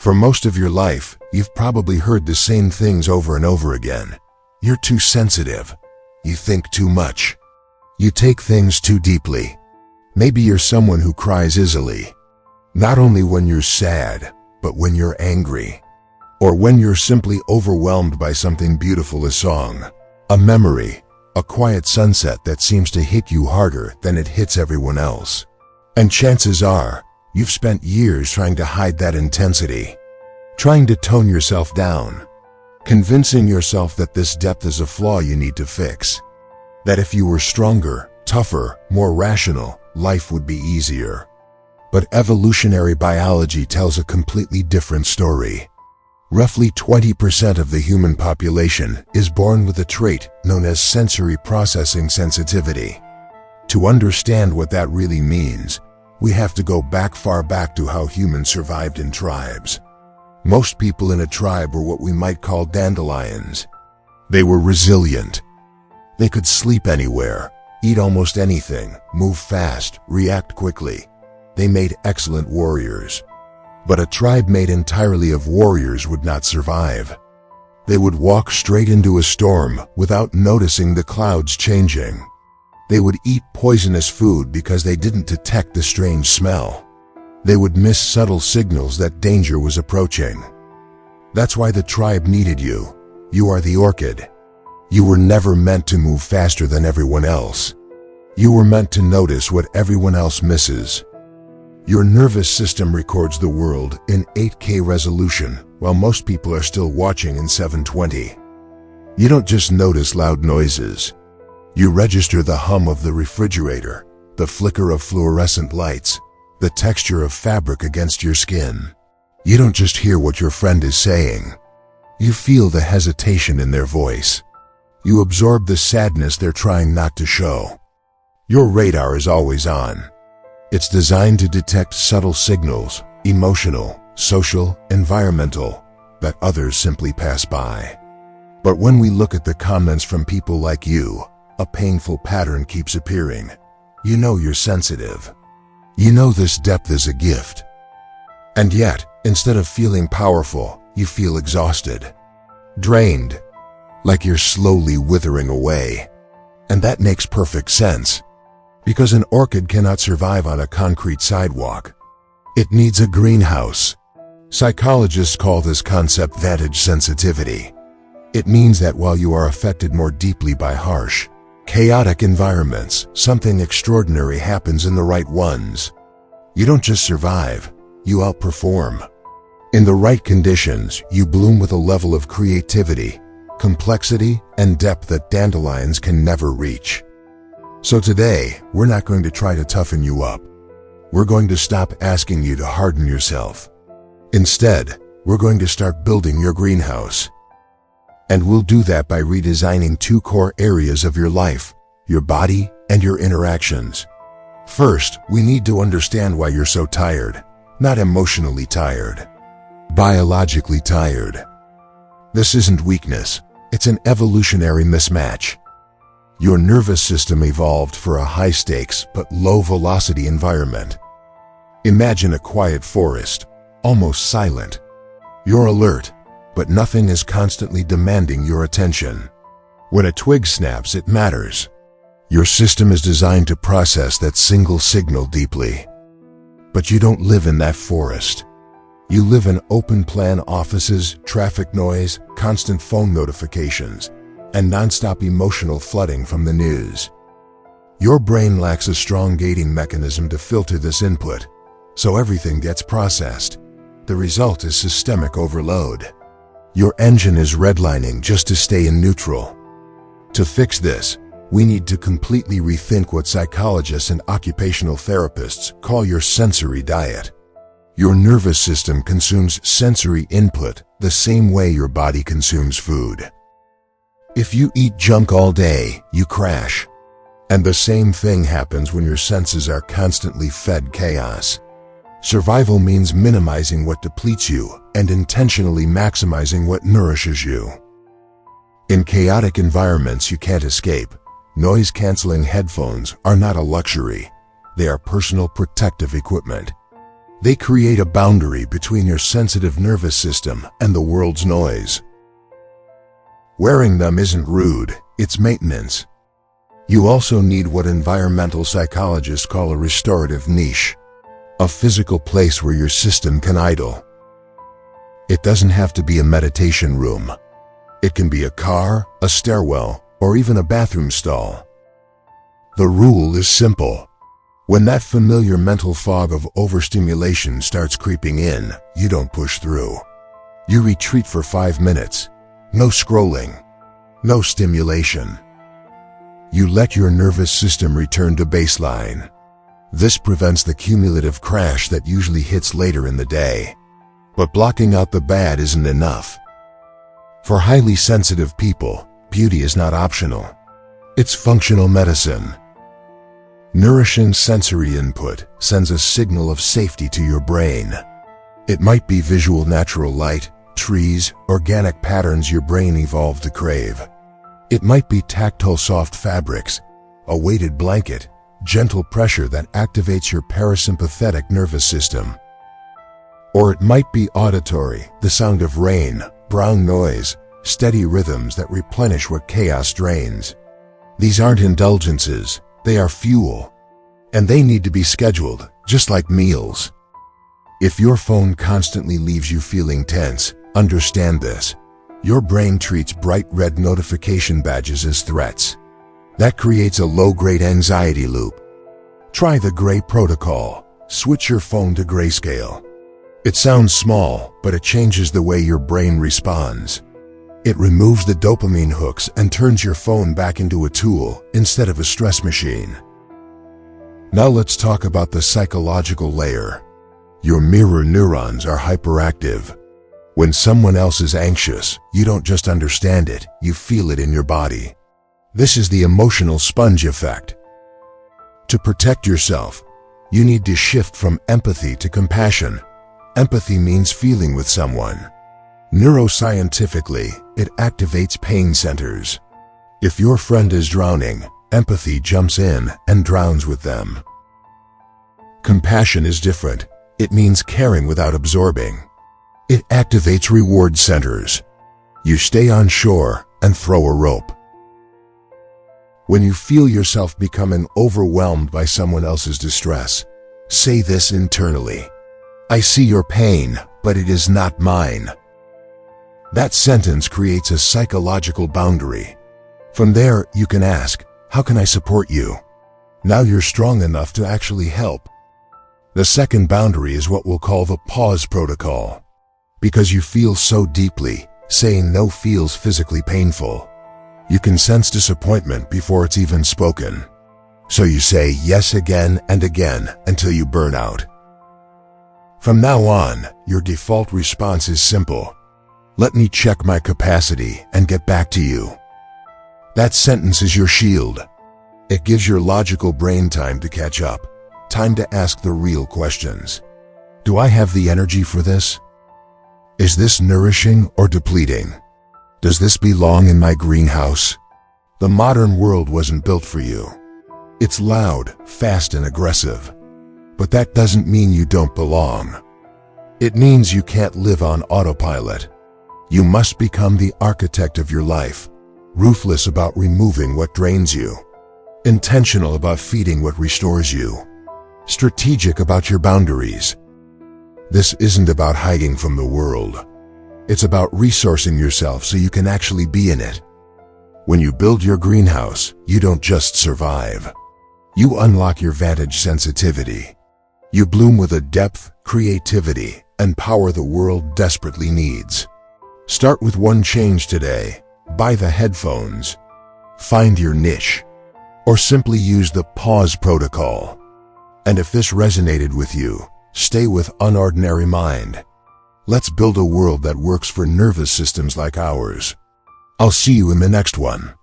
For most of your life, you've probably heard the same things over and over again. You're too sensitive. You think too much. You take things too deeply. Maybe you're someone who cries easily. Not only when you're sad, but when you're angry. Or when you're simply overwhelmed by something beautiful, a song, a memory, a quiet sunset that seems to hit you harder than it hits everyone else. And chances are, you've spent years trying to hide that intensity, trying to tone yourself down, convincing yourself that this depth is a flaw you need to fix. That if you were stronger, tougher, more rational, life would be easier. But evolutionary biology tells a completely different story. Roughly 20% of the human population is born with a trait known as sensory processing sensitivity. To understand what that really means, we have to go far back to how humans survived in tribes. Most people in a tribe were what we might call dandelions. They were resilient. They could sleep anywhere, eat almost anything, move fast, react quickly. They made excellent warriors. But a tribe made entirely of warriors would not survive. They would walk straight into a storm without noticing the clouds changing. They would eat poisonous food because they didn't detect the strange smell. They would miss subtle signals that danger was approaching. That's why the tribe needed you. You are the orchid. You were never meant to move faster than everyone else. You were meant to notice what everyone else misses. Your nervous system records the world in 8K resolution, while most people are still watching in 720. You don't just notice loud noises. You register the hum of the refrigerator, the flicker of fluorescent lights, the texture of fabric against your skin. You don't just hear what your friend is saying. You feel the hesitation in their voice. You absorb the sadness they're trying not to show. Your radar is always on. It's designed to detect subtle signals, emotional, social, environmental, that others simply pass by. But when we look at the comments from people like you, a painful pattern keeps appearing. You know you're sensitive. You know this depth is a gift. And yet, instead of feeling powerful, you feel exhausted, drained, like you're slowly withering away. And that makes perfect sense. Because an orchid cannot survive on a concrete sidewalk. It needs a greenhouse. Psychologists call this concept vantage sensitivity. It means that while you are affected more deeply by harsh, chaotic environments, something extraordinary happens in the right ones. You don't just survive, you outperform. In the right conditions, you bloom with a level of creativity, complexity, and depth that dandelions can never reach. So today, we're not going to try to toughen you up. We're going to stop asking you to harden yourself. Instead, we're going to start building your greenhouse. And we'll do that by redesigning two core areas of your life, your body and your interactions. First, we need to understand why you're so tired. Not emotionally tired. Biologically tired. This isn't weakness. It's an evolutionary mismatch. Your nervous system evolved for a high-stakes but low-velocity environment. Imagine a quiet forest, almost silent. You're alert, but nothing is constantly demanding your attention. When a twig snaps, it matters. Your system is designed to process that single signal deeply. But you don't live in that forest. You live in open-plan offices, traffic noise, constant phone notifications, and non-stop emotional flooding from the news. Your brain lacks a strong gating mechanism to filter this input, so everything gets processed. The result is systemic overload. Your engine is redlining just to stay in neutral. To fix this, we need to completely rethink what psychologists and occupational therapists call your sensory diet. Your nervous system consumes sensory input the same way your body consumes food. If you eat junk all day, you crash. And the same thing happens when your senses are constantly fed chaos. Survival means minimizing what depletes you and intentionally maximizing what nourishes you. In chaotic environments you can't escape, noise-canceling headphones are not a luxury. They are personal protective equipment. They create a boundary between your sensitive nervous system and the world's noise. Wearing them isn't rude, it's maintenance. You also need what environmental psychologists call a restorative niche, a physical place where your system can idle. It doesn't have to be a meditation room. It can be a car, a stairwell, or even a bathroom stall. The rule is simple. When that familiar mental fog of overstimulation starts creeping in, you don't push through. You retreat for 5 minutes. No scrolling. No stimulation. You let your nervous system return to baseline. This prevents the cumulative crash that usually hits later in the day. But blocking out the bad isn't enough. For highly sensitive people, beauty is not optional. It's functional medicine. Nourishing sensory input sends a signal of safety to your brain. It might be visual natural light, trees, organic patterns your brain evolved to crave. It might be tactile soft fabrics, a weighted blanket, gentle pressure that activates your parasympathetic nervous system. Or it might be auditory, the sound of rain, brown noise, steady rhythms that replenish what chaos drains. These aren't indulgences, they are fuel. And they need to be scheduled, just like meals. If your phone constantly leaves you feeling tense, understand this. Your brain treats bright red notification badges as threats. That creates a low-grade anxiety loop. Try the gray protocol. Switch your phone to grayscale. It sounds small, but it changes the way your brain responds. It removes the dopamine hooks and turns your phone back into a tool instead of a stress machine. Now let's talk about the psychological layer. Your mirror neurons are hyperactive. When someone else is anxious, you don't just understand it, you feel it in your body. This is the emotional sponge effect. To protect yourself, you need to shift from empathy to compassion. Empathy means feeling with someone. Neuroscientifically, it activates pain centers. If your friend is drowning, empathy jumps in and drowns with them. Compassion is different. It means caring without absorbing. It activates reward centers. You stay on shore and throw a rope. When you feel yourself becoming overwhelmed by someone else's distress, say this internally. I see your pain, but it is not mine. That sentence creates a psychological boundary. From there, you can ask, how can I support you? Now you're strong enough to actually help. The second boundary is what we'll call the pause protocol. Because you feel so deeply, saying no feels physically painful. You can sense disappointment before it's even spoken. So you say yes again and again until you burn out. From now on, your default response is simple. Let me check my capacity and get back to you. That sentence is your shield. It gives your logical brain time to catch up, time to ask the real questions. Do I have the energy for this? Is this nourishing or depleting? Does this belong in my greenhouse? The modern world wasn't built for you. It's loud, fast, and aggressive. But that doesn't mean you don't belong. It means you can't live on autopilot. You must become the architect of your life, ruthless about removing what drains you, intentional about feeding what restores you, strategic about your boundaries. This isn't about hiding from the world. It's about resourcing yourself so you can actually be in it. When you build your greenhouse, you don't just survive. You unlock your vantage sensitivity. You bloom with a depth, creativity, and power the world desperately needs. Start with one change today. Buy the headphones. Find your niche. Or simply use the pause protocol. And if this resonated with you, stay with Unordinary Mind. Let's build a world that works for nervous systems like ours. I'll see you in the next one.